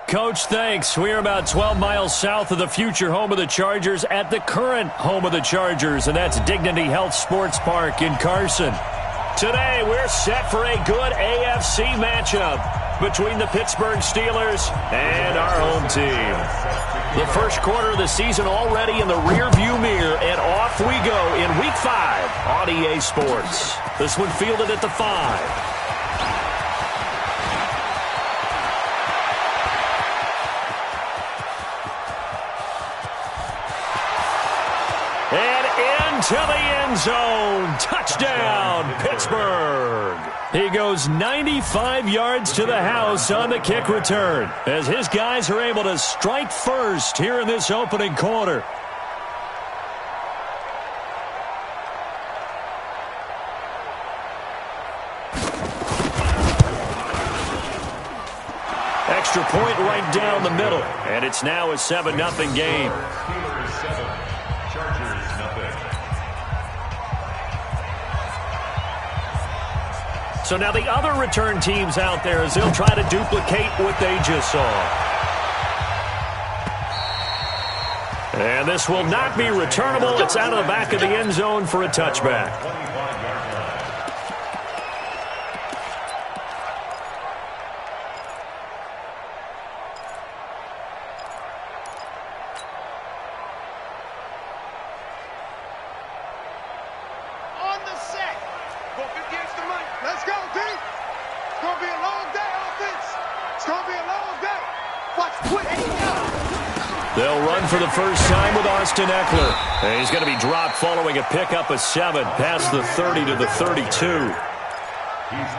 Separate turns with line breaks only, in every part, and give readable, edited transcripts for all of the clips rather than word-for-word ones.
Coach, thanks. We're about 12 miles south of the future home of the Chargers at the current home of the Chargers, and that's Dignity Health Sports Park in Carson. Today, we're set for a good AFC matchup between the Pittsburgh Steelers and our home team. The first quarter of the season already in the rearview mirror, and off we go in Week 5 on EA Sports. This one fielded at the 5. To the end zone. Touchdown, Pittsburgh. He goes 95 yards to the house on the kick return as his guys are able to strike first here in this opening quarter. Extra point right down the middle, and it's now a 7-0 game. So now the other return teams out there as they'll try to duplicate what they just saw. And this will not be returnable. It's out of the back of the end zone for a touchback. They'll run for the first time with Austin Eckler. And he's going to be dropped following a pickup of 7 past the 30 to the 32.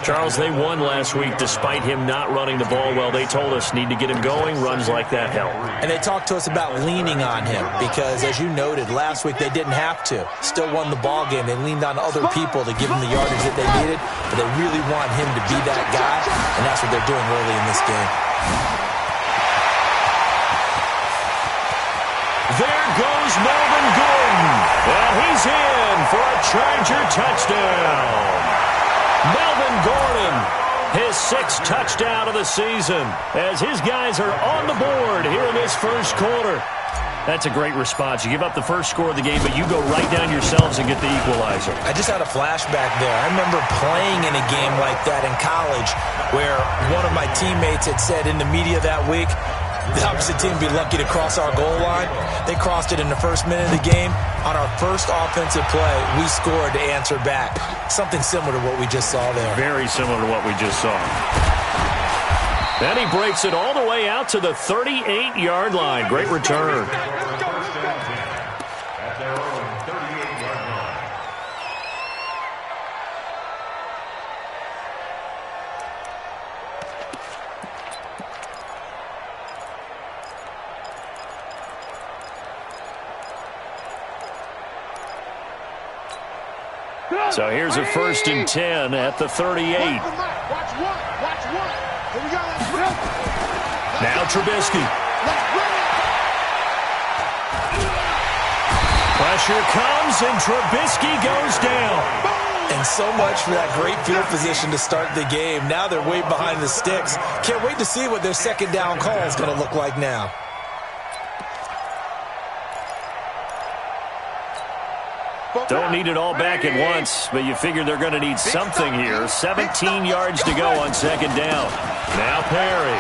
Charles, they won last week despite him not running the ball well. They told us need to get him going. Runs like that help.
And they talked to us about leaning on him because, as you noted, last week they didn't have to. Still won the ball game. They leaned on other people to give him the yardage that they needed, but they really want him to be that guy, and that's what they're doing early in this game.
There goes Melvin Gordon, and he's in for a Charger touchdown. Melvin Gordon, his 6th touchdown of the season, as his guys are on the board here in this first quarter. That's a great response. You give up the first score of the game, but you go right down yourselves and get the equalizer.
I just had a flashback there. I remember playing in a game like that in college where one of my teammates had said in the media that week, the opposite team would be lucky to cross our goal line. They crossed it in the first minute of the game. On our first offensive play, we scored to answer back. Something similar to what we just saw there.
Very similar to what we just saw. Then he breaks it all the way out to the 38-yard line. Great return. So here's a 1st and 10 at the 38. Now Trubisky. Pressure comes, and Trubisky goes down.
And so much for that great field position to start the game. Now they're way behind the sticks. Can't wait to see what their second down call is going to look like now.
Don't need it all back at once, but you figure they're going to need something here. 17 yards to go on 2nd down. Now Perry.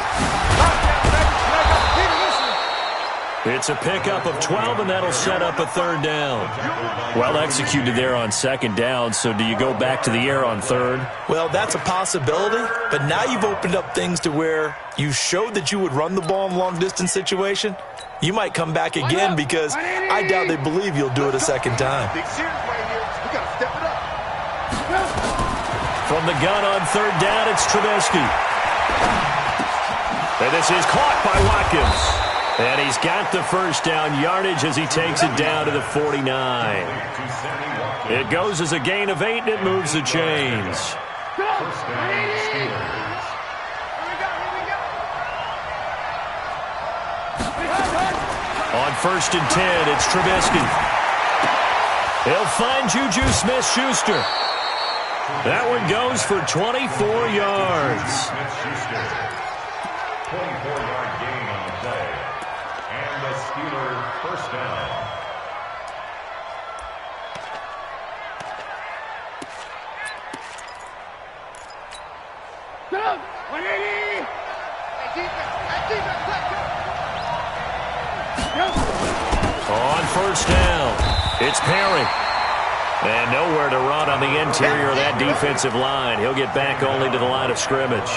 It's a pickup of 12, and that'll set up a 3rd down. Well executed there on 2nd down, so do you go back to the air on 3rd?
Well, that's a possibility, but now you've opened up things to where you showed that you would run the ball in a long-distance situation. You might come back again because I doubt they believe you'll do it a 2nd time.
From the gun on 3rd down, it's Trubisky. And this is caught by Watkins. And he's got the first down yardage as he takes it down to the 49. It goes as a gain of 8, and it moves the chains. On 1st and 10, it's Trubisky. He'll find Juju Smith-Schuster. That one goes for 24 yards.
24-yard gain on the play. And the Steelers first down.
On first down, it's Perry. And nowhere to run on the interior of that defensive line. He'll get back only to the line of scrimmage.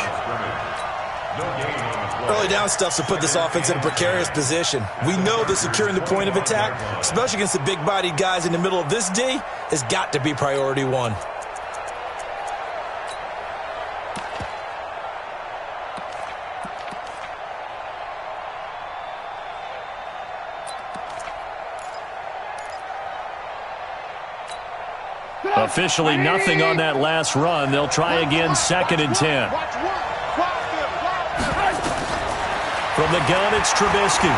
Early down stuff to put this offense in a precarious position. We know that securing the point of attack, especially against the big-bodied guys in the middle of this D, has got to be priority one.
Officially nothing on that last run. They'll try again, 2nd and 10. From the gun, it's Trubisky.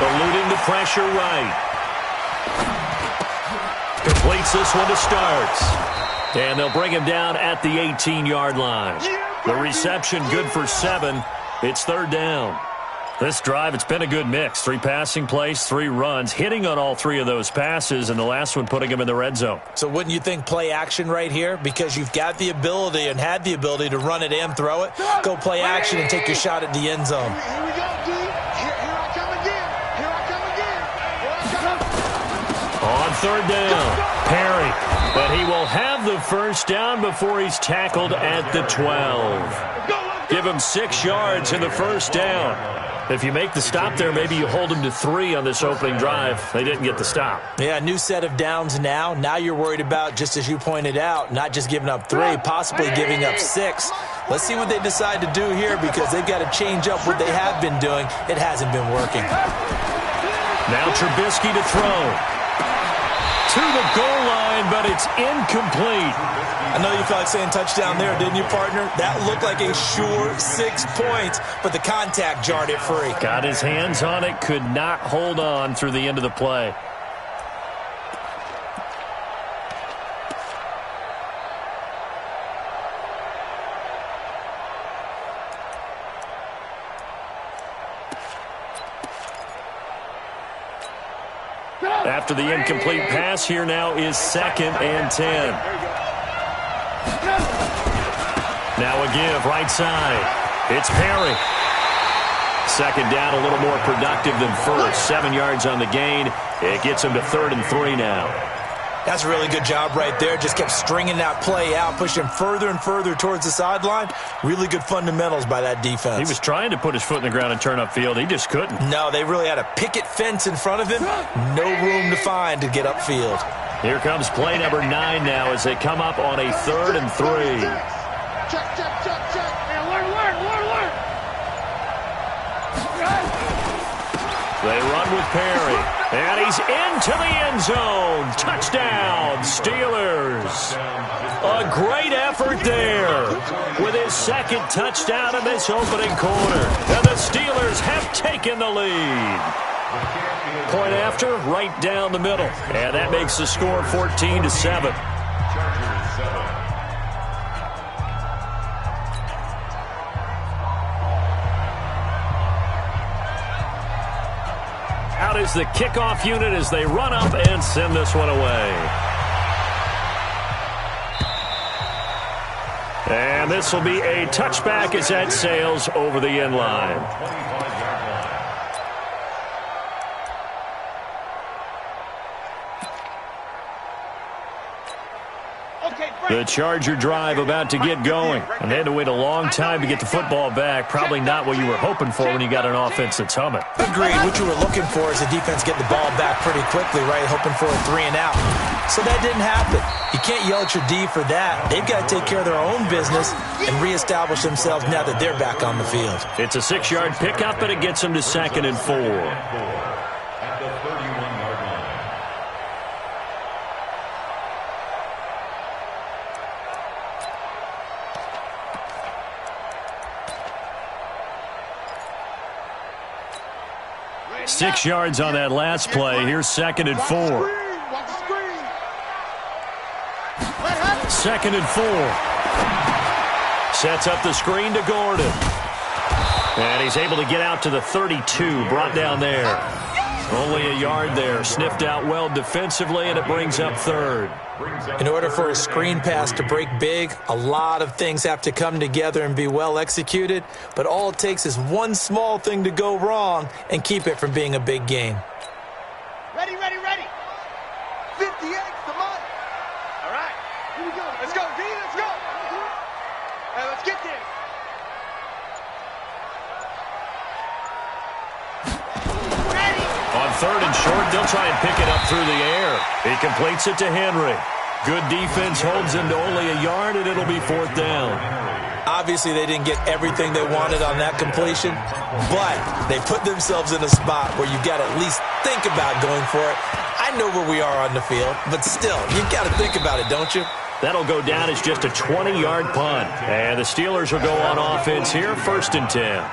Eluding the pressure right. Completes this one to Starks. And they'll bring him down at the 18-yard line. The reception good for 7. It's 3rd down. This drive, it's been a good mix. 3 passing plays, 3 runs, hitting on all 3 of those passes, and the last one putting him in the red zone.
So wouldn't you think play action right here? Because you've got the ability and had the ability to run it and throw it. Go play action and take your shot at the end zone.
Here we go, D. Here I come again. Here I come again. Here I come.
On 3rd down, Perry. But he will have the first down before he's tackled at the 12. Give him 6 yards in the first down. If you make the stop there, maybe you hold them to 3 on this opening drive. They didn't get the stop.
Yeah, new set of downs now. Now you're worried about, just as you pointed out, not just giving up 3, possibly giving up 6. Let's see what they decide to do here because they've got to change up what they have been doing. It hasn't been working.
Now Trubisky to throw. To the goal line, but it's incomplete.
I know you felt like saying touchdown there, didn't you, partner? That looked like a sure 6 points, but the contact jarred it free.
Got his hands on it, could not hold on through the end of the play. After the incomplete pass, here now is 2nd and 10. Now a give, right side. It's Perry. 2nd down, a little more productive than first. 7 yards on the gain. It gets him to 3rd and 3 now.
That's a really good job right there. Just kept stringing that play out, pushing further and further towards the sideline. Really good fundamentals by that defense.
He was trying to put his foot in the ground and turn upfield. He just couldn't.
No, they really had a picket fence in front of him. No room to find to get upfield.
Here comes play number 9 now as they come up on a 3rd and 3.
Check, check, check, check. Hey, alert.
They run with Perry. And he's into the end zone. Touchdown, Steelers. A great effort there with his 2nd touchdown in this opening quarter. And the Steelers have taken the lead. Point after, right down the middle. And that makes the score 14-7. Out is the kickoff unit as they run up and send this one away. And this will be a touchback as that sails over the end line. The Charger drive about to get going. And they had to wait a long time to get the football back. Probably not what you were hoping for when you got an offense that's humming.
Agreed. What you were looking for is the defense get the ball back pretty quickly, right? Hoping for a 3 and out. So that didn't happen. You can't yell at your D for that. They've got to take care of their own business and reestablish themselves now that they're back on the field.
It's a 6-yard pickup, and it gets them to 2nd and 4.
At the 31-yard line.
Six yards on that last play. Here's 2nd and 4. 2nd and 4. Sets up the screen to Gordon. And he's able to get out to the 32, brought down there. Only a yard there, sniffed out well defensively, and it brings up third.
In order for a screen pass to break big, a lot of things have to come together and be well executed, but all it takes is one small thing to go wrong and keep it from being a big gain.
Ready, ready, ready. 58, the money. All right, here we go. Let's go, D, let's go. All right, let's get there.
On third and short, they'll try and pick it up through the air. He completes it to Henry. Good defense holds him to only a yard, and it'll be fourth down.
Obviously, they didn't get everything they wanted on that completion, but they put themselves in a spot where you've got to at least think about going for it. I know where we are on the field, but still, you've got to think about it, don't you?
That'll go down as just a 20-yard punt. And the Steelers will go on offense here, 1st and 10.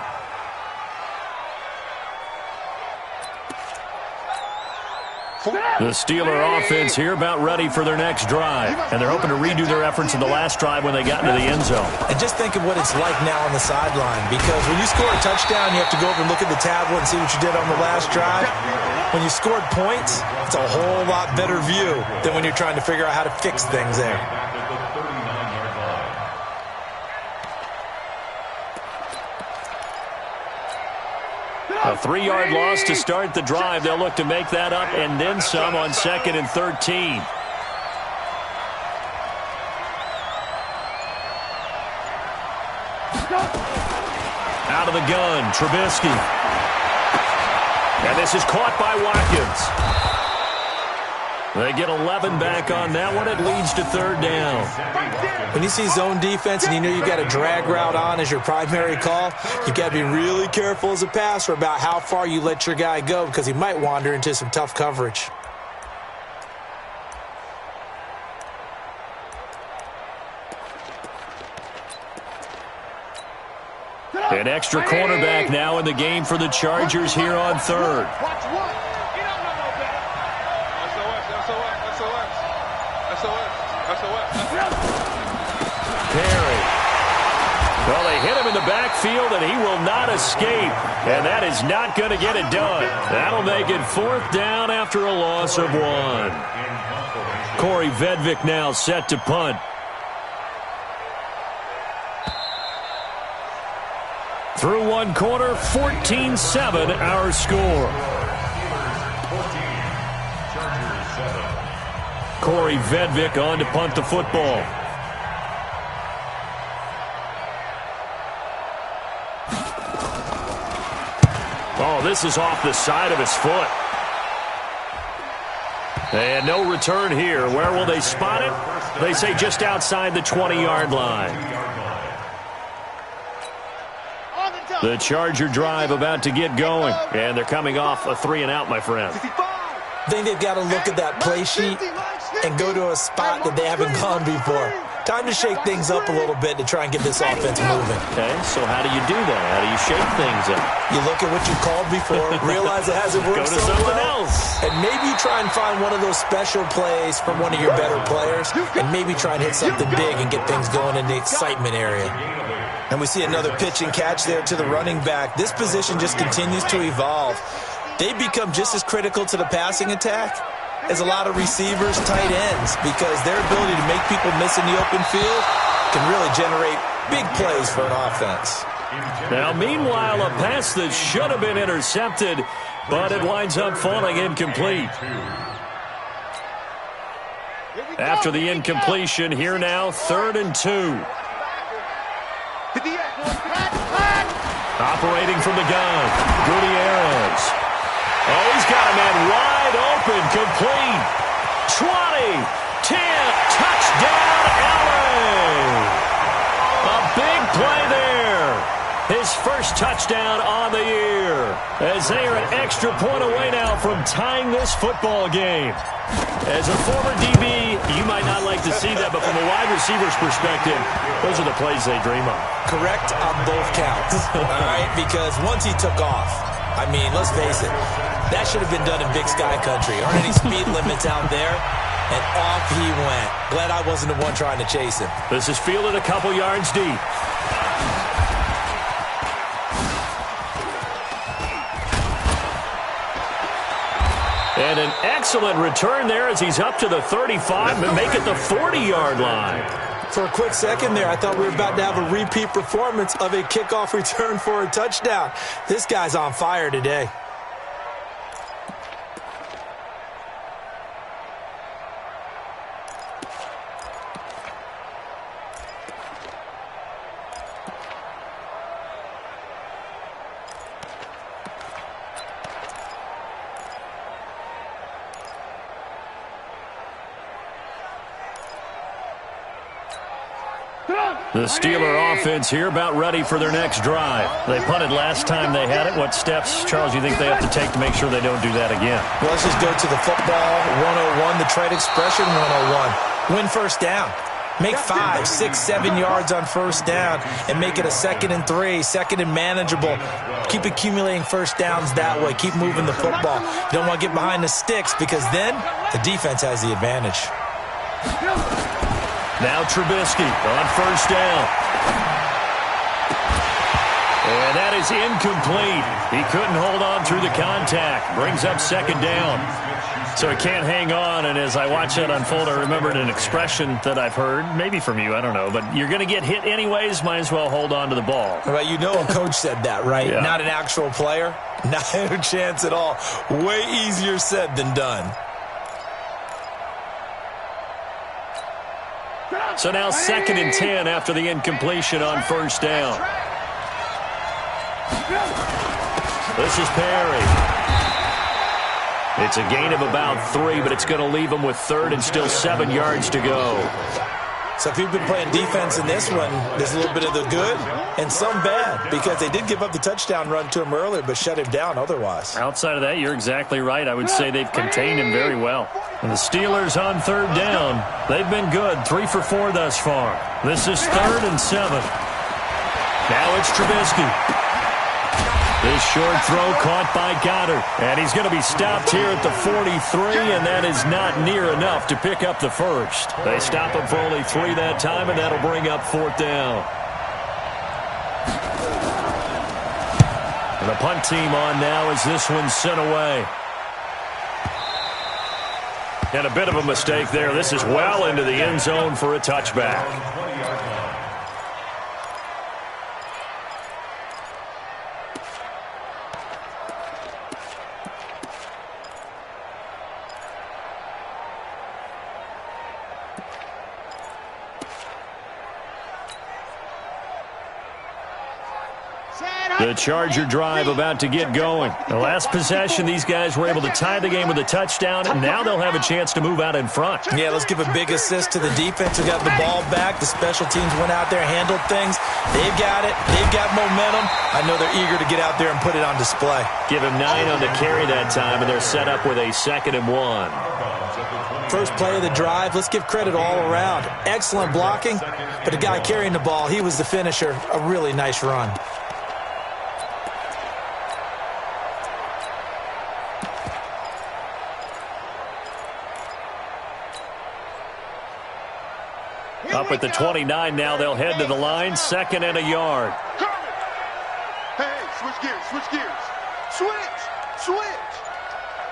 The Steeler offense here about ready for their next drive. And they're hoping to redo their efforts in the last drive when they got into the end zone.
And just think of what it's like now on the sideline. Because when you score a touchdown, you have to go over and look at the tablet and see what you did on the last drive. When you scored points, it's a whole lot better view than when you're trying to figure out how to fix things there.
A 3-yard loss to start the drive. They'll look to make that up and then some on 2nd and 13. Out of the gun, Trubisky. And this is caught by Watkins. They get 11 back on that one. It leads to 3rd down.
When you see zone defense and you know you've got a drag route on as your primary call, you've got to be really careful as a passer about how far you let your guy go because he might wander into some tough coverage.
An extra cornerback now in the game for the Chargers here on 3rd.
Watch one. You don't know no better. SOS.
Perry. Well, they hit him in the backfield, and he will not escape. And that is not going to get it done. That'll make it 4th down after a loss of 1. Corey Vedvik now set to punt. Through one quarter, 14-7 our score. Corey Vedvik on to punt the football. Oh, this is off the side of his foot. And no return here. Where will they spot it? They say just outside the 20-yard line. The Charger drive about to get going. And they're coming off a 3-and-out, my friend.
I think they've got to look at that play sheet and go to a spot that they haven't gone before. Time to shake things up a little bit to try and get this offense moving.
Okay, so how do you do that? How do you shake things up?
You look at what you called before, realize it hasn't worked
Go to something else.
and maybe try and find one of those special plays from one of your better players, and maybe try and hit something big and get things going in the excitement area. And we see another pitch and catch there to the running back. This position just continues to evolve. They become just as critical to the passing attack as a lot of receivers, tight ends, because their ability to make people miss in the open field can really generate big plays for an offense.
Now, meanwhile, a pass that should have been intercepted, but it winds up falling incomplete. After the incompletion, here now, 3rd and 2. Operating from the gun, Gutierrez. Oh, he's got a man wide open, complete. 20, 10, touchdown, LA. A big play there. His first touchdown on the year. As they are an extra point away now from tying this football game. As a former DB, you might not like to see that, but from a wide receiver's perspective, those are the plays they dream of.
Correct on both counts, all right? Because once he took off, I mean, let's face it, that should have been done in Big Sky Country. Aren't any speed limits out there? And off he went. Glad I wasn't the one trying to chase him.
This is fielded a couple yards deep. And an excellent return there as he's up to the 35 and make it the 40-yard line.
For a quick second there, I thought we were about to have a repeat performance of a kickoff return for a touchdown. This guy's on fire today.
The Steeler offense here about ready for their next drive. They punted last time they had it. What steps, Charles, do you think they have to take to make sure they don't do that again?
Well, let's just go to the football 101, the trade expression 101. Win first down. Make 5, 6, 7 yards on first down and make it a 2nd and 3, 2nd and manageable. Keep accumulating first downs that way. Keep moving the football. You don't want to get behind the sticks because then the defense has the advantage.
Now Trubisky on first down. And that is incomplete. He couldn't hold on through the contact. Brings up 2nd down. So he can't hang on, and as I watch that unfold, I remembered an expression that I've heard, maybe from you, I don't know, but you're going to get hit anyways, might as well hold on to the ball.
Well, you know a coach said that, right?
Yeah.
Not an actual player. Not a chance at all. Way easier said than done.
So now 2nd and 10 after the incompletion on first down. This is Perry. It's a gain of about 3, but it's going to leave them with 3rd and still 7 yards to go.
So if you've been playing defense in this one, there's a little bit of the good and some bad because they did give up the touchdown run to him earlier but shut him down otherwise.
Outside of that, you're exactly right. I would say they've contained him very well. And the Steelers on 3rd down, they've been good. 3 for 4 thus far. This is 3rd and 7. Now it's Trubisky. This short throw caught by Goddard. And he's going to be stopped here at the 43, and that is not near enough to pick up the first. They stop him for only 3 that time, and that'll bring up 4th down. And the punt team on now as this one's sent away. And a bit of a mistake there. This is well into the end zone for a touchback. The Charger drive about to get going. The last possession, these guys were able to tie the game with a touchdown, and now they'll have a chance to move out in front.
Yeah, let's give a big assist to the defense who got the ball back. The special teams went out there, handled things. They've got it. They've got momentum. I know they're eager to get out there and put it on display.
Give him 9 on the carry that time, and they're set up with a 2nd and 1.
First play of the drive, let's give credit all around. Excellent blocking, but the guy carrying the ball, he was the finisher. A really nice run.
Up at the 29 now, they'll head to the line, 2nd and a yard.
Hey, switch gears, switch gears. Switch.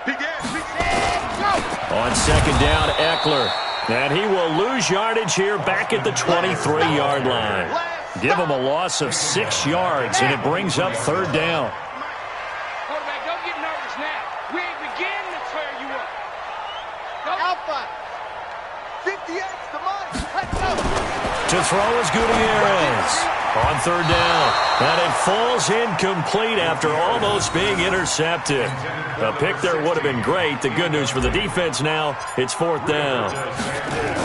Big ass, go.
On 2nd down, Eckler. And he will lose yardage here back at the 23-yard line. Give him a loss of 6 yards, and it brings up 3rd down.
Quarterback, don't get nervous now. We ain't beginning to tear you up. Go.
Alpha. 58's the money. Let's go.
To throw is Gutierrez. On 3rd down. And it falls incomplete after almost being intercepted. A pick there would have been great. The good news for the defense now, it's 4th down.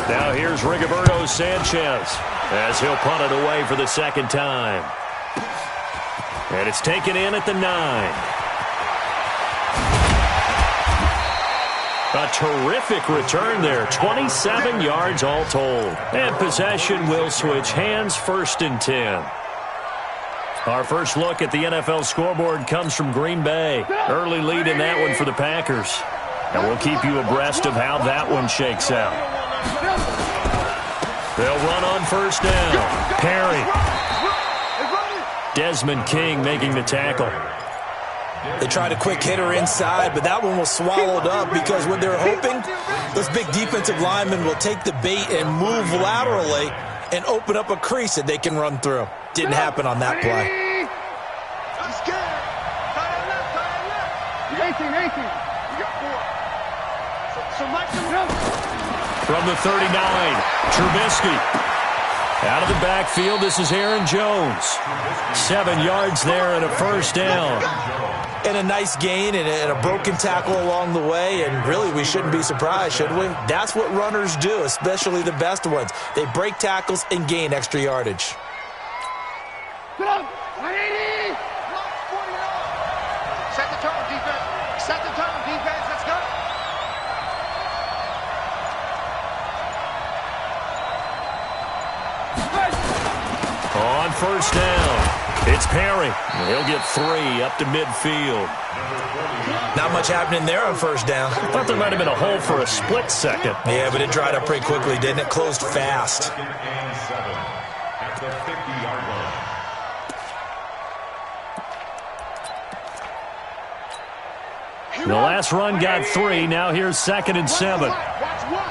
Now here's Rigoberto Sanchez as he'll punt it away for the 2nd time. And it's taken in at the 9. A terrific return there. 27 yards all told. And possession will switch hands, 1st and 10. Our first look at the NFL scoreboard comes from Green Bay. Early lead in that one for the Packers. And we'll keep you abreast of how that one shakes out. They'll run on 1st down. Perry. Desmond King making the tackle.
They tried a quick hitter inside, but that one was swallowed up because what they're hoping, those big defensive linemen will take the bait and move laterally and open up a crease that they can run through. Didn't happen on that play.
He's good. Tie it left, tie it left. You got 18. You got 4. So Mike,
From the 39, Trubisky. Out of the backfield, this is Aaron Jones. 7 yards there and a first down.
And a nice gain and a broken tackle along the way, and really we shouldn't be surprised, should we? That's what runners do, especially the best ones. They break tackles and gain extra yardage.
Get up! 180!
set the tone, defense. Set the tone, defense. Let's go.
On first down, it's Perry. He'll get 3 up to midfield.
Not much happening there on first down.
I thought there might have been a hole for a split second.
Yeah, but it dried up pretty quickly, didn't it? Closed fast.
7 at the 50-yard line.
The last run got 3. Now here's 2nd and 7.
Watch what?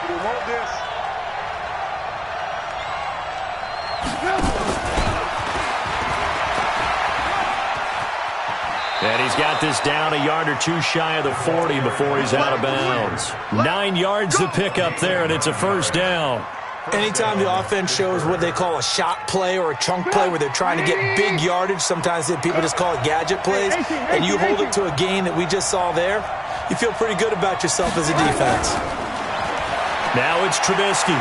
We want this.
And he's got this down a yard or 2 shy of the 40 before he's out of bounds. 9 yards to pick up there, and it's a first down.
Anytime the offense shows what they call a shot play or a chunk play where they're trying to get big yardage, sometimes people just call it gadget plays, and you hold it to a gain that we just saw there, you feel pretty good about yourself as a defense.
Now it's Trubisky.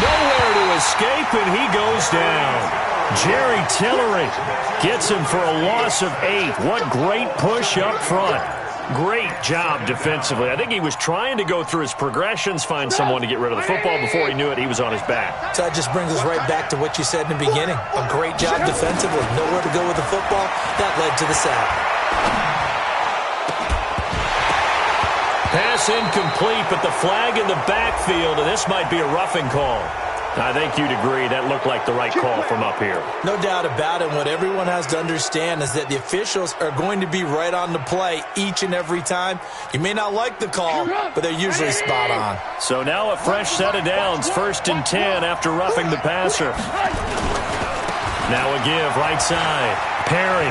Nowhere to escape, and he goes down. Jerry Tillery gets him for a loss of 8. What great push up front. Great job defensively. I think he was trying to go through his progressions, find someone to get rid of the football. Before he knew it, he was on his back.
So that just brings us right back to what you said in the beginning. A great job defensively. Nowhere to go with the football. That led to the sack.
Pass incomplete, but the flag in the backfield, and this might be a roughing call. I think you'd agree that looked like the right call from up here.
No doubt about it. What everyone has to understand is that the officials are going to be right on the play each and every time. You may not like the call, but they're usually spot on.
So now a fresh set of downs, 1st and 10 after roughing the passer. Now a give, right side. Perry.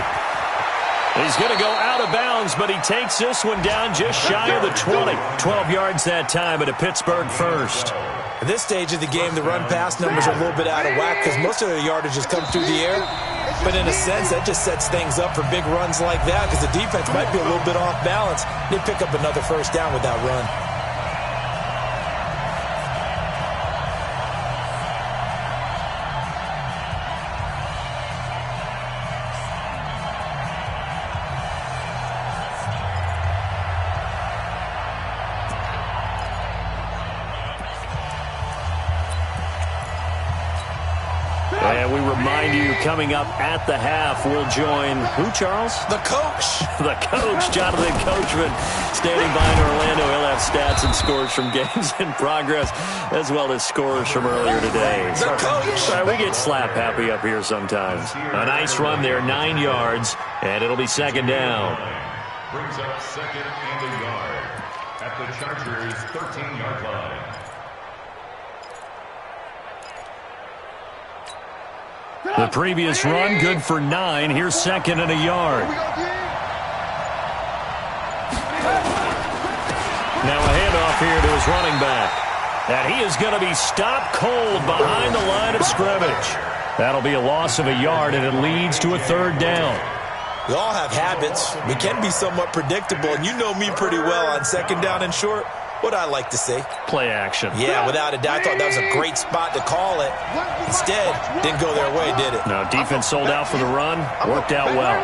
He's going to go out of bounds, but he takes this one down just shy of the 20. 12 yards that time at a Pittsburgh first.
At this stage of the game, the run-pass numbers are a little bit out of whack because most of the yardage has come through the air. But in a sense, that just sets things up for big runs like that because the defense might be a little bit off balance. They pick up another first down with that run.
And we remind you, coming up at the half, we'll join who, Charles?
The coach.
The coach, Jonathan Coachman, standing by in Orlando. He'll have stats and scores from games in progress, as well as scores from earlier today.
The coach.
Sorry, we get slap happy up here sometimes. A nice run there, 9 yards, and it'll be 2nd down.
Brings up 2nd and a yard at the Chargers' 13-yard line.
The previous run, good for 9. Here's 2nd and a yard. Now a handoff here to his running back. And he is going to be stopped cold behind the line of scrimmage. That'll be a loss of a yard, and it leads to a 3rd down.
We all have habits. We can be somewhat predictable, and you know me pretty well on 2nd down and short. What I like to see.
Play action.
Yeah, without a doubt. I thought that was a great spot to call it. Instead, didn't go their way, did it?
No, defense sold out for the run. Worked out well.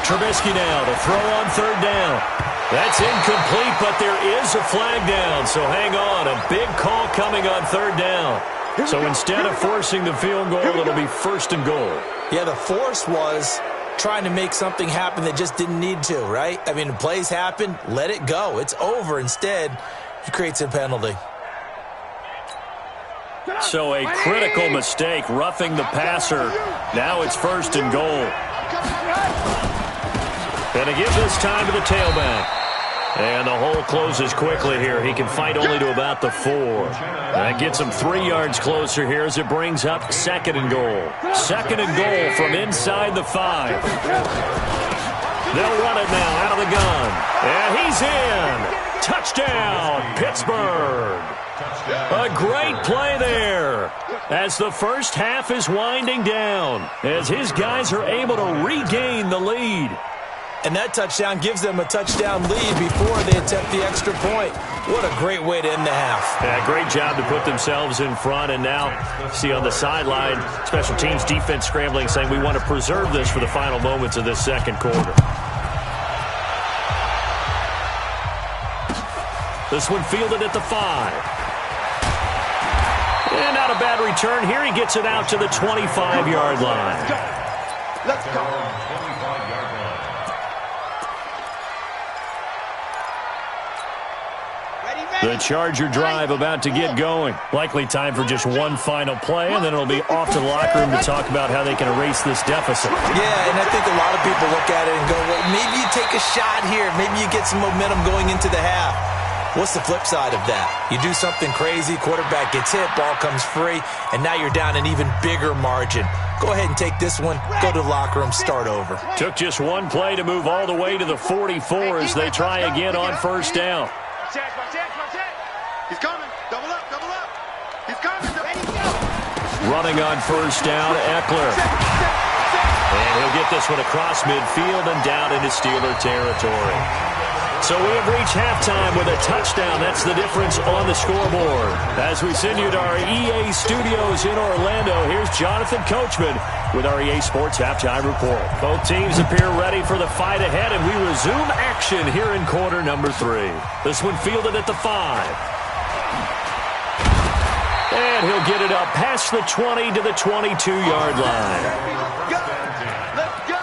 Trubisky now to throw on 3rd down. That's incomplete, but there is a flag down. So hang on. A big call coming on 3rd down. So instead of forcing the field goal, it'll be 1st and goal.
Yeah, the force was trying to make something happen that just didn't need to, right? I mean, the plays happen, let it go. It's over. Instead, he creates a penalty.
So a critical mistake, roughing the passer. Now it's 1st and goal. And to give this time to the tailback. And the hole closes quickly here. He can fight only to about the 4. That gets him 3 yards closer here as it brings up 2nd and goal. 2nd and goal from inside the 5. They'll run it now out of the gun. And he's in. Touchdown, Pittsburgh. A great play there as the first half is winding down, as his guys are able to regain the lead.
And that touchdown gives them a touchdown lead before they attempt the extra point. What a great way to end the half.
Yeah, great job to put themselves in front. And now, see on the sideline, special teams defense scrambling, saying we want to preserve this for the final moments of this second quarter. This one fielded at the 5. And not a bad return here. He gets it out to the 25-yard line.
Let's go.
The Charger drive about to get going. Likely time for just one final play, and then it'll be off to the locker room to talk about how they can erase this deficit.
Yeah, and I think a lot of people look at it and go, well, maybe you take a shot here. Maybe you get some momentum going into the half. What's the flip side of that? You do something crazy, quarterback gets hit, ball comes free, and now you're down an even bigger margin. Go ahead and take this one, go to the locker room, start over.
Took just one play to move all the way to the 44 as they try again on 1st down.
He's coming. Double up, double up. He's coming. Ready, go.
Running on 1st down, Eckler. And he'll get this one across midfield and down into Steeler territory. So we have reached halftime with a touchdown. That's the difference on the scoreboard. As we send you to our EA studios in Orlando, here's Jonathan Coachman with our EA Sports Halftime Report. Both teams appear ready for the fight ahead, and we resume action here in quarter number 3. This one fielded at the 5. And he'll get it up past the 20 to the 22-yard line.
Let's go.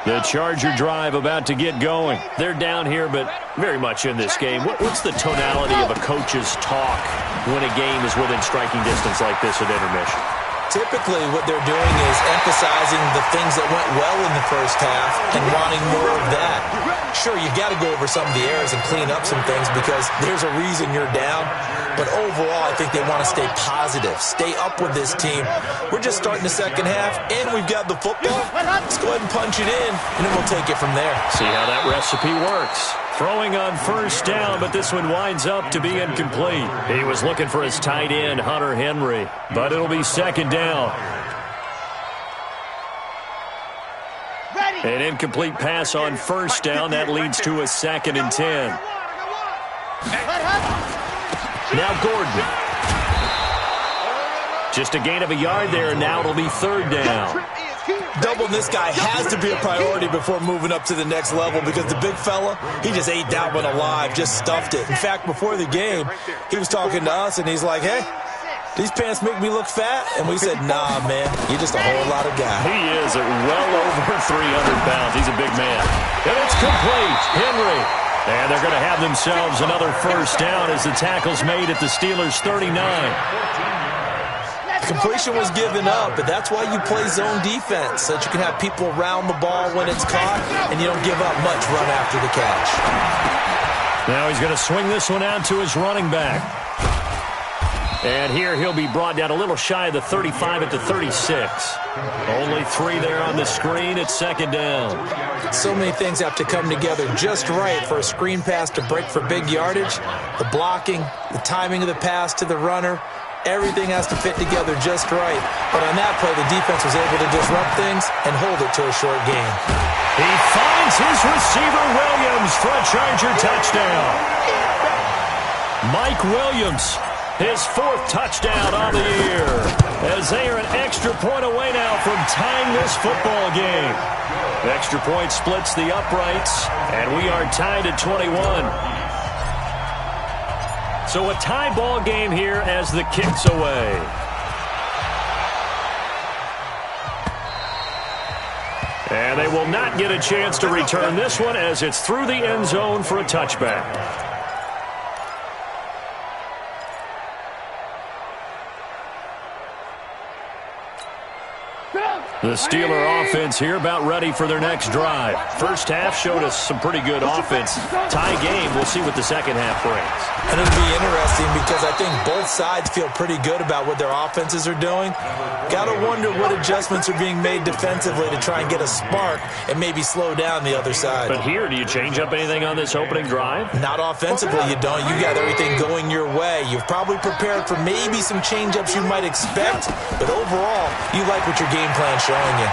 The Charger drive about to get going. They're down here, but very much in this game. What's the tonality of a coach's talk when a game is within striking distance like this at intermission?
Typically, what they're doing is emphasizing the things that went well in the first half and wanting more of that. Sure, you got to go over some of the errors and clean up some things because there's a reason you're down. But overall, I think they want to stay positive, stay up with this team. We're just starting the second half, and we've got the football. Let's go ahead and punch it in, and then we'll take it from there.
See how that recipe works. Throwing on 1st down, but this one winds up to be incomplete. He was looking for his tight end, Hunter Henry, but it'll be 2nd down. An incomplete pass on 1st down. That leads to a 2nd and 10. Now Gordon. Just a gain of a yard there, and now it'll be 3rd down.
Doubling this guy has to be a priority before moving up to the next level because the big fella, he just ate that one alive, just stuffed it. In fact, before the game, he was talking to us, and he's like, hey, these pants make me look fat? And we said, nah, man, you're just a whole lot of guy.
He is at well over 300 pounds. He's a big man. And it's complete. Henry. And they're going to have themselves another 1st down as the tackle's made at the Steelers' 39.
Completion was given up, but that's why you play zone defense, so that you can have people around the ball when it's caught, and you don't give up much run after the catch.
Now he's going to swing this one out to his running back. And here he'll be brought down a little shy of the 35 at the 36. Only 3 there on the screen at 2nd down.
So many things have to come together just right for a screen pass to break for big yardage. The blocking, the timing of the pass to the runner, everything has to fit together just right. But on that play, the defense was able to disrupt things and hold it to a short gain.
He finds his receiver, Williams, for a Charger touchdown. Mike Williams, his 4th touchdown on the year, as they are an extra point away now from tying this football game. Extra point splits the uprights, and we are tied at 21. So a tie ball game here as the kick's away. And they will not get a chance to return this one as it's through the end zone for a touchback. The Steeler offense here about ready for their next drive. First half showed us some pretty good offense. Tie game. We'll see what the second half brings.
And it'll be interesting because I think both sides feel pretty good about what their offenses are doing. Got to wonder what adjustments are being made defensively to try and get a spark and maybe slow down the other side.
But here, do you change up anything on this opening drive?
Not offensively, you don't. You got everything going your way. You've probably prepared for maybe some change-ups you might expect, but overall, you like what your game plan showing you.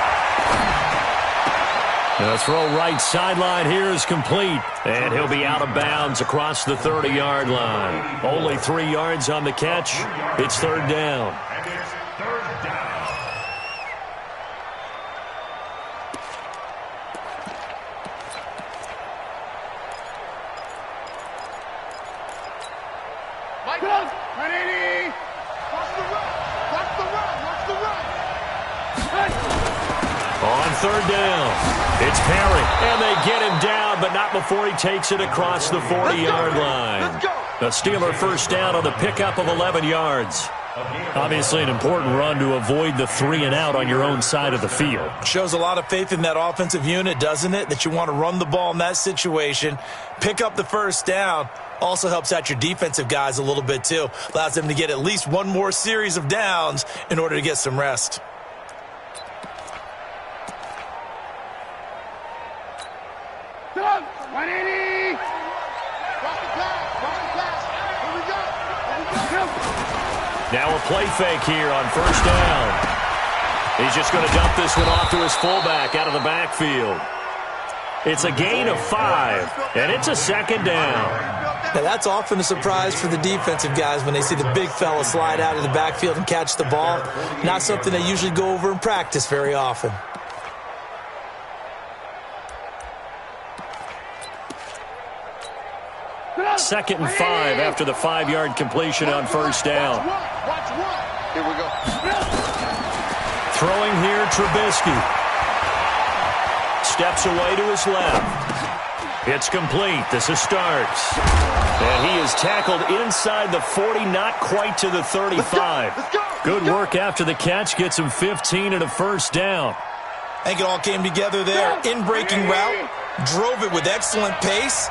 The throw right sideline here is complete, and he'll be out of bounds across the 30-yard line. Only 3 yards on the catch. It's third down.
And it's third down.
Mike, 180.
Watch the run. Watch the run. Watch the run.
On third down, it's Perry, and they get him down, but not before he takes it across the 40-yard line.
Let's go.
A Steeler first down on the pickup of 11 yards. Obviously an important run to avoid the 3-and-out on your own side of the field.
Shows a lot of faith in that offensive unit, doesn't it? That you want to run the ball in that situation. Pick up the first down. Also helps out your defensive guys a little bit, too. Allows them to get at least one more series of downs in order to get some rest.
Come, 180.
Watch the pass. Watch the pass. Here we go. Here we go.
Now a play fake here on first down. He's just going to dump this one off to his fullback out of the backfield. It's a gain of 5, and it's a second down.
Now, that's often a surprise for the defensive guys when they see the big fella slide out of the backfield and catch the ball. Not something they usually go over in practice very often.
Second and 5 after the 5-yard completion on first down.
Watch one. Here we go.
Throwing here, Trubisky. Steps away to his left. It's complete. This is Starks. And he is tackled inside the 40, not quite to the 35. Good work after the catch. Gets him 15 and a first down.
I think it all came together there. In-breaking route. Drove it with excellent pace.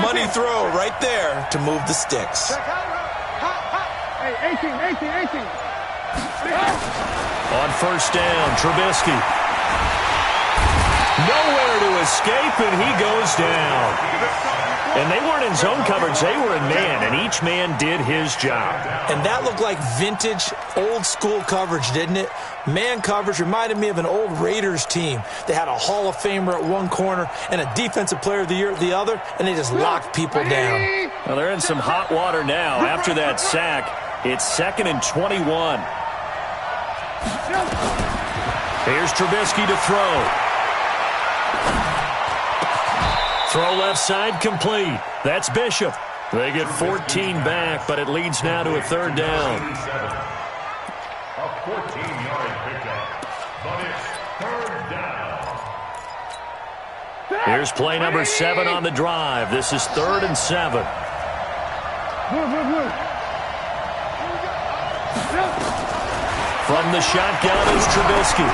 Money throw right there to move the sticks.
Hey, 18.
On first down, Trubisky. Nowhere to escape, and he goes down. And they weren't in zone coverage. They were in man, and each man did his job.
And that looked like vintage, old-school coverage, didn't it? Man coverage reminded me of an old Raiders team. They had a Hall of Famer at one corner and a Defensive Player of the Year at the other, and they just locked people down.
Well, they're in some hot water now. After that sack, it's 2nd and 21. Here's Trubisky to throw. Throw left side complete. That's Bishop. They get 14 back, but it leads now to a third down.
A 14-yard pickup, but it's third down.
Here's play number 7 on the drive. This is 3rd and 7. From the shotgun is Trubisky.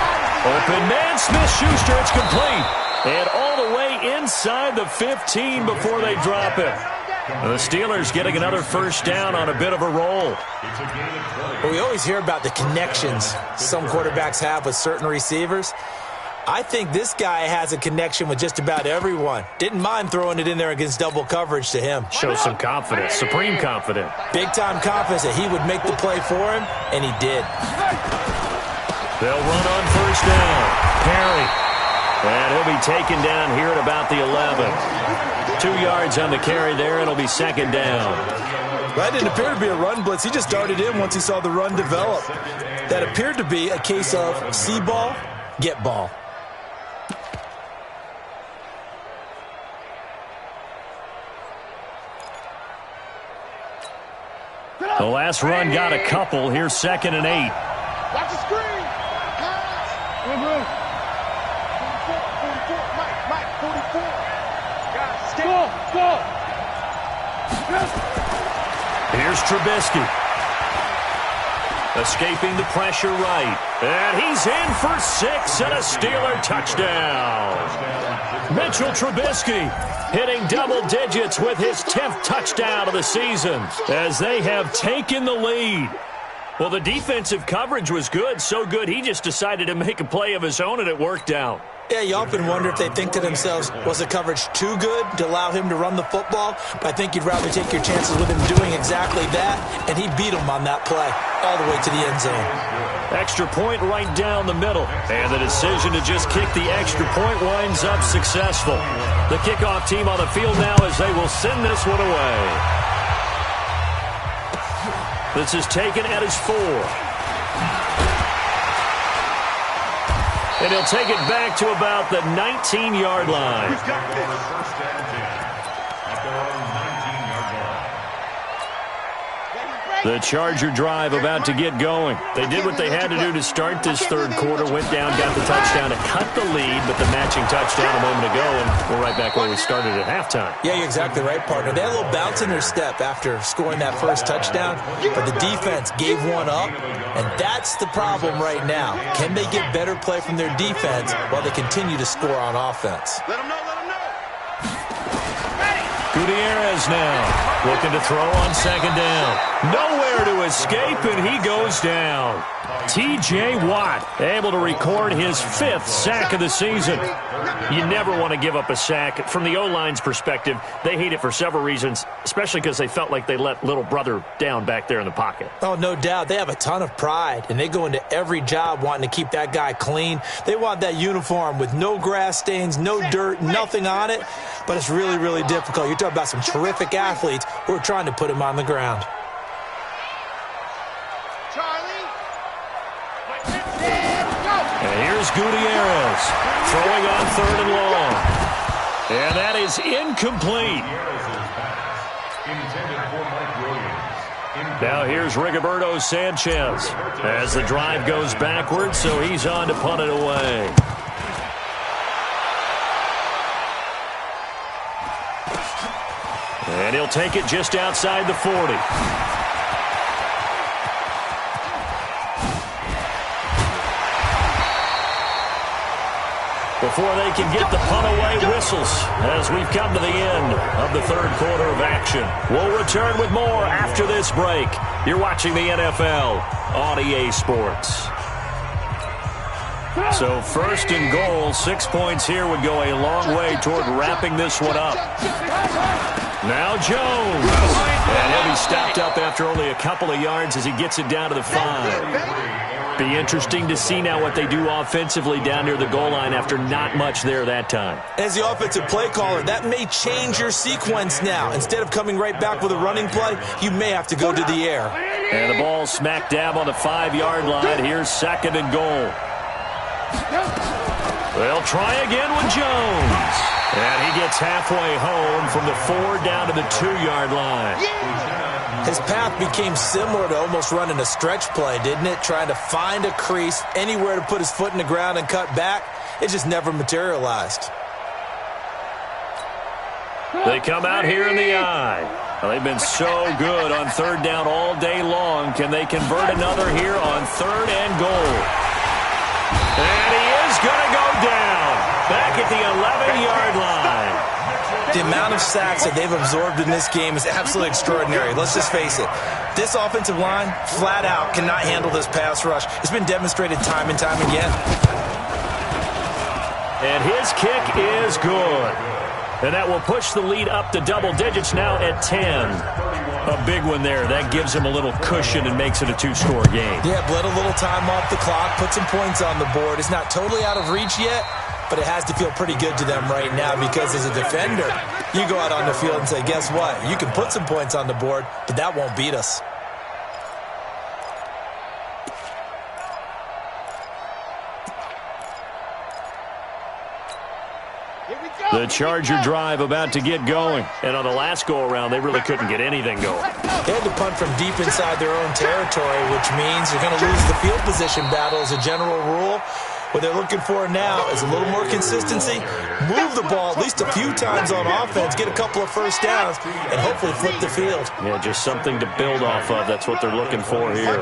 Open man, Smith-Schuster. It's complete. And all the way inside the 15 before they drop it. The Steelers getting another first down on a bit of a roll.
Well, we always hear about the connections some quarterbacks have with certain receivers. I think this guy has a connection with just about everyone. Didn't mind throwing it in there against double coverage to him.
Shows some confidence, supreme confidence.
Big-time confidence that he would make the play for him, and he did.
They'll run on first down. Perry. And he'll be taken down here at about the 11. 2 yards on the carry there, and it'll be second down.
That didn't appear to be a run blitz. He just darted in once he saw the run develop. That appeared to be a case of see ball, get ball.
The last run got a couple. Here's 2nd and 8.
Watch the screen. Pass.
Here's Trubisky. Escaping the pressure right. And he's in for 6 and a Steeler touchdown. Mitchell Trubisky hitting double digits with his 10th touchdown of the season as they have taken the lead. Well, the defensive coverage was good, so good he just decided to make a play of his own, and it worked out.
Yeah, you often wonder if they think to themselves, was the coverage too good to allow him to run the football? But I think you'd rather take your chances with him doing exactly that, and he beat him on that play all the way to the end zone.
Extra point right down the middle, and the decision to just kick the extra point winds up successful. The kickoff team on the field now as they will send this one away. This is taken at his 4. And he'll take it back to about the 19-yard line. The Charger drive about to get going. They did what they had to do to start this third quarter, went down, got the touchdown to cut the lead, but the matching touchdown a moment ago, and we're right back where we started at halftime.
Yeah, you're exactly right, partner. They had a little bounce in their step after scoring that first touchdown, but the defense gave one up, and that's the problem right now. Can they get better play from their defense while they continue to score on offense?
Let them know, let them know.
Gutierrez now looking to throw on second down. Nowhere to escape, and he goes down. T.J. Watt able to record his 5th sack of the season. You never want to give up a sack. From the O-line's perspective, they hate it for several reasons, especially because they felt like they let little brother down back there in the pocket.
Oh, no doubt. They have a ton of pride, and they go into every job wanting to keep that guy clean. They want that uniform with no grass stains, no dirt, nothing on it, but it's really, really difficult. You're talking about some terrific athletes who are trying to put him on the ground.
And here's Gutierrez throwing on 3rd and long. And that is incomplete. Now here's Rigoberto Sanchez as the drive goes backwards, so he's on to punt it away. And he'll take it just outside the 40. Before they can get the punt away, whistles as we've come to the end of the third quarter of action. We'll return with more after this break. You're watching the NFL on EA Sports. So 1st and goal, 6 points here would go a long way toward wrapping this one up. Now Jones. And he'll be stopped up after only a couple of yards as he gets it down to the 5. Be interesting to see now what they do offensively down near the goal line after not much there that time.
As the offensive play caller, that may change your sequence now. Instead of coming right back with a running play, you may have to go to the air.
And the ball smack dab on the 5-yard line. Here's 2nd and goal. They'll try again with Jones. And he gets halfway home from the 4 down to the 2-yard line.
His path became similar to almost running a stretch play, didn't it? Trying to find a crease, anywhere to put his foot in the ground and cut back. It just never materialized.
They come out here in the eye. Well, they've been so good on 3rd down all day long. Can they convert another here on 3rd and goal? And he is going to go down back at the 11-yard line.
The amount of sacks that they've absorbed in this game is absolutely extraordinary. Let's just face it. This offensive line, flat out, cannot handle this pass rush. It's been demonstrated time and time again.
And his kick is good. And that will push the lead up to double digits now at 10. A big one there. That gives him a little cushion and makes it a 2-score game.
Yeah, bled a little time off the clock, put some points on the board. It's not totally out of reach yet, but it has to feel pretty good to them right now because as a defender, you go out on the field and say, guess what? You can put some points on the board, but that won't beat us.
The Charger drive about to get going. And on the last go-around, they really couldn't get anything going.
They had to punt from deep inside their own territory, which means you're going to lose the field position battle as a general rule. What they're looking for now is a little more consistency, move the ball at least a few times on offense, get a couple of first downs, and hopefully flip the field.
Yeah, just something to build off of. That's what they're looking for here.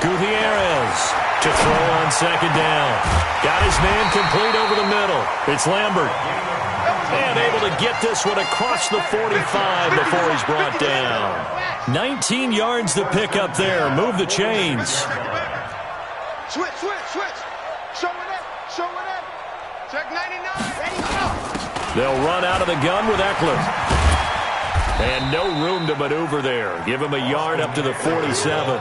Gutierrez to throw on second down. Got his man complete over the middle. It's Lambert. And able to get this one across the 45 before he's brought down. 19 yards to pick up there. Move the chains.
Switch. Showing up. Check 99. Ready, go.
They'll run out of the gun with Eckler. And no room to maneuver there. Give him a yard up to the 47.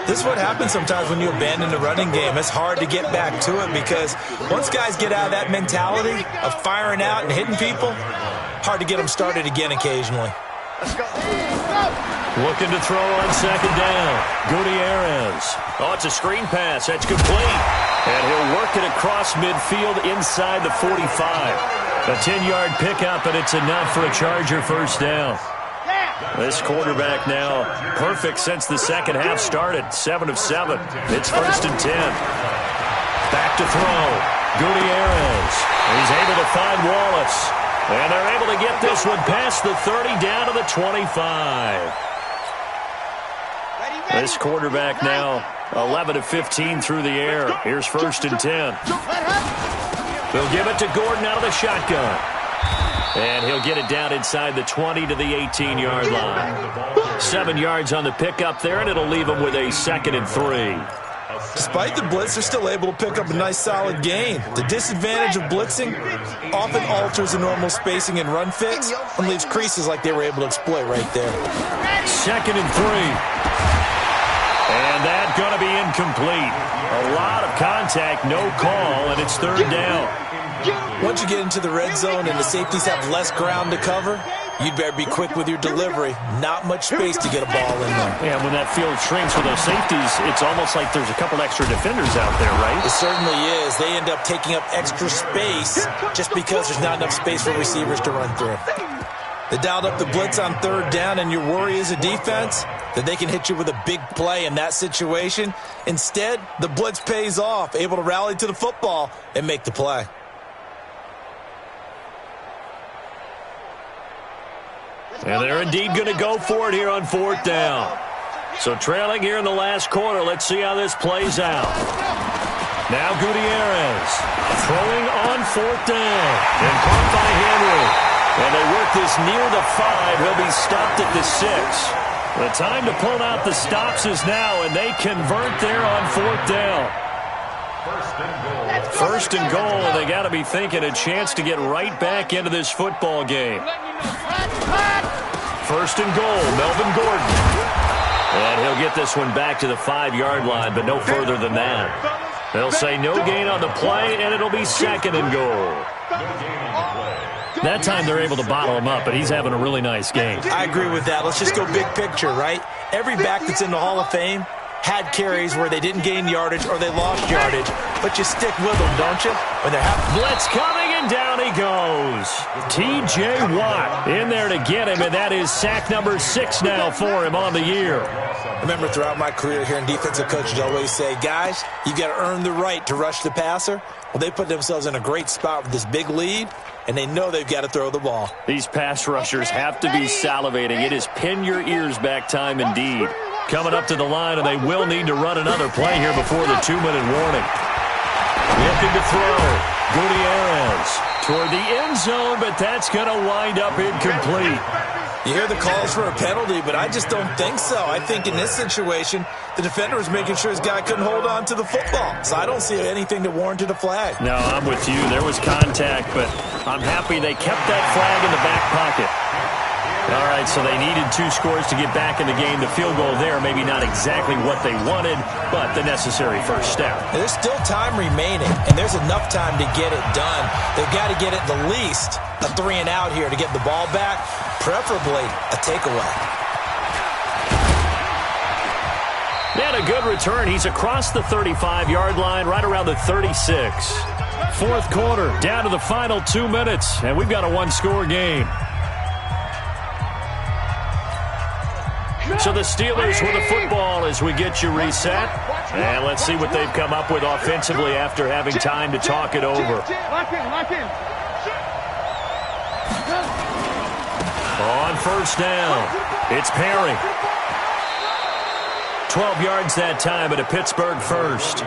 This is what happens sometimes when you abandon the running game. It's hard to get back to it because once guys get out of that mentality of firing out and hitting people, hard to get them started again occasionally.
Let's go.
Looking to throw on second down. Gutierrez. Oh, it's a screen pass. That's complete. And he'll work it across midfield inside the 45. A 10-yard pickup, and it's enough for a Charger first down. This quarterback now perfect since the second half started. 7 of 7. It's 1st and 10. Back to throw. Gutierrez. He's able to find Wallace. And they're able to get this one past the 30 down to the 25. This quarterback now 11 of 15 through the air. Here's 1st and 10. They'll give it to Gordon out of the shotgun. And he'll get it down inside the 20 to the 18-yard line. 7 yards on the pickup there, and it'll leave him with a 2nd and 3.
Despite the blitz, they're still able to pick up a nice solid gain. The disadvantage of blitzing often alters the normal spacing and run fits and leaves creases like they were able to exploit right there.
2nd and 3. And that's going to be incomplete. A lot of contact, no call, and it's 3rd down.
Once you get into the red zone and the safeties have less ground to cover, you'd better be quick with your delivery. Not much space to get a ball in there.
Yeah, when that field shrinks with those safeties, it's almost like there's a couple extra defenders out there, right?
It certainly is. They end up taking up extra space just because there's not enough space for receivers to run through. They dialed up the blitz on 3rd down, and your worry as a defense that they can hit you with a big play in that situation. Instead, the blitz pays off, able to rally to the football and make the play.
And they're indeed going to go for it here on 4th down. So trailing here in the last quarter. Let's see how this plays out. Now Gutierrez throwing on 4th down. And caught by Henry. And they work this near the 5. He'll be stopped at the 6. The time to pull out the stops is now, and they convert there on 4th down. 1st and goal, and they got to be thinking a chance to get right back into this football game. 1st and goal, Melvin Gordon. And he'll get this one back to the 5-yard line, but no further than that. They'll say no gain on the play, and it'll be 2nd and goal. That time they're able to bottle him up, but he's having a really nice game.
I agree with that. Let's just go big picture, right? Every back that's in the Hall of Fame had carries where they didn't gain yardage or they lost yardage, but you stick with them, don't you? When they're
blitz coming, and down he goes. T.J. Watt in there to get him, and that is sack number 6 now for him on the year.
I remember throughout my career hearing defensive coaches always say, guys, you got to earn the right to rush the passer. Well, they put themselves in a great spot with this big lead, and they know they've got to throw the ball.
These pass rushers have to be salivating. It is pin your ears back time indeed. Coming up to the line, and they will need to run another play here before the 2-minute warning. Looking to throw. Gutierrez toward the end zone, but that's going to wind up incomplete.
You hear the calls for a penalty, but I just don't think so. I think in this situation, the defender was making sure his guy couldn't hold on to the football. So I don't see anything that warranted a flag.
No, I'm with you. There was contact, but I'm happy they kept that flag in the back pocket. All right, so they needed 2 scores to get back in the game. The field goal there, maybe not exactly what they wanted, but the necessary first step.
There's still time remaining, and there's enough time to get it done. They've got to get at the least a 3-and-out here to get the ball back, preferably a takeaway.
And a good return. He's across the 35-yard line, right around the 36. 4th quarter, down to the final 2 minutes, and we've got a 1-score game. So the Steelers with the football as we get you reset. And let's see what they've come up with offensively after having time to talk it over.
Lock in.
On first down, it's Perry. 12 yards that time at a Pittsburgh first.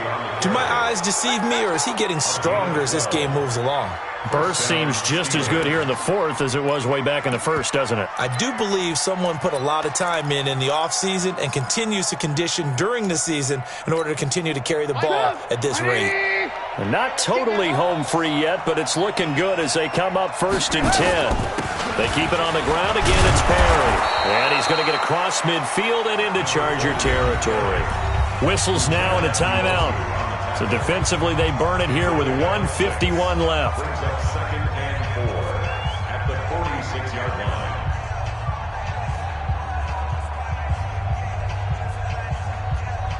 Do my eyes deceive me, or is he getting stronger as this game moves along?
Burst seems just as good here in the fourth as it was way back in the first, doesn't it?
I do believe someone put a lot of time in the offseason and continues to condition during the season in order to continue to carry the ball at this rate.
And not totally home free yet, but it's looking good as they come up first and 10. They keep it on the ground again. It's Perry. And he's going to get across midfield and into Charger territory. Whistles now and a timeout. So defensively, they burn it here with 1:51 left.
Brings up 2nd and 4 at the 46-yard line.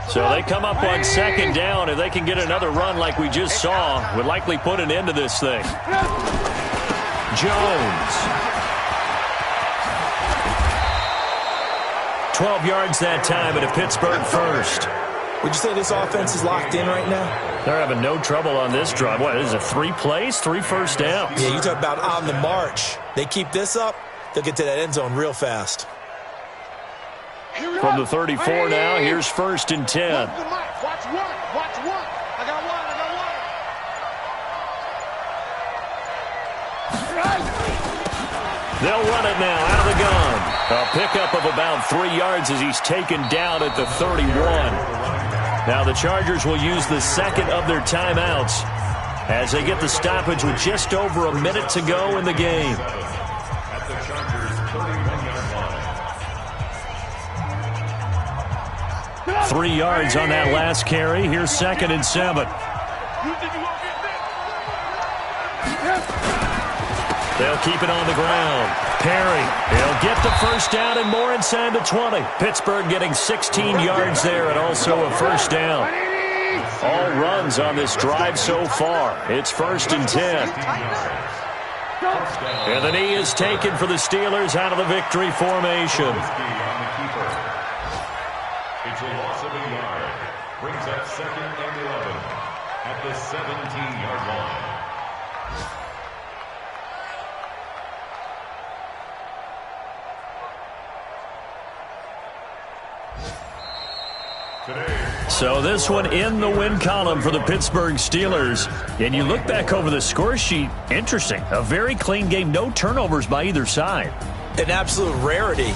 So they come up on 2nd down. If they can get another run like we just saw, would likely put an end to this thing. Jones. 12 yards that time at a Pittsburgh first.
Would you say this offense is locked in right now?
They're having no trouble on this drive. What is it, 3 plays, 3 first downs?
Yeah, you talk about on the march. They keep this up, they'll get to that end zone real fast.
From the 34 now, here's first and 10.
Watch one. I got one.
They'll run it now out of the gun. A pickup of about 3 yards as he's taken down at the 31. Now the Chargers will use the second of their timeouts as they get the stoppage with just over a minute to go in the game.
At the Chargers' 31-yard line.
3 yards on that last carry. Here's 2nd and 7. They'll keep it on the ground. Perry, he'll get the first down and more inside the 20. Pittsburgh getting 16 yards there and also a first down. All runs on this drive so far. It's first and 10. And the knee is taken for the Steelers out of the victory formation.
It's a loss of a yard. Brings up 2nd and 11 at the 17-yard line.
So this one in the win column for the Pittsburgh Steelers. And you look back over the score sheet, interesting. A very clean game, no turnovers by either side.
An absolute rarity.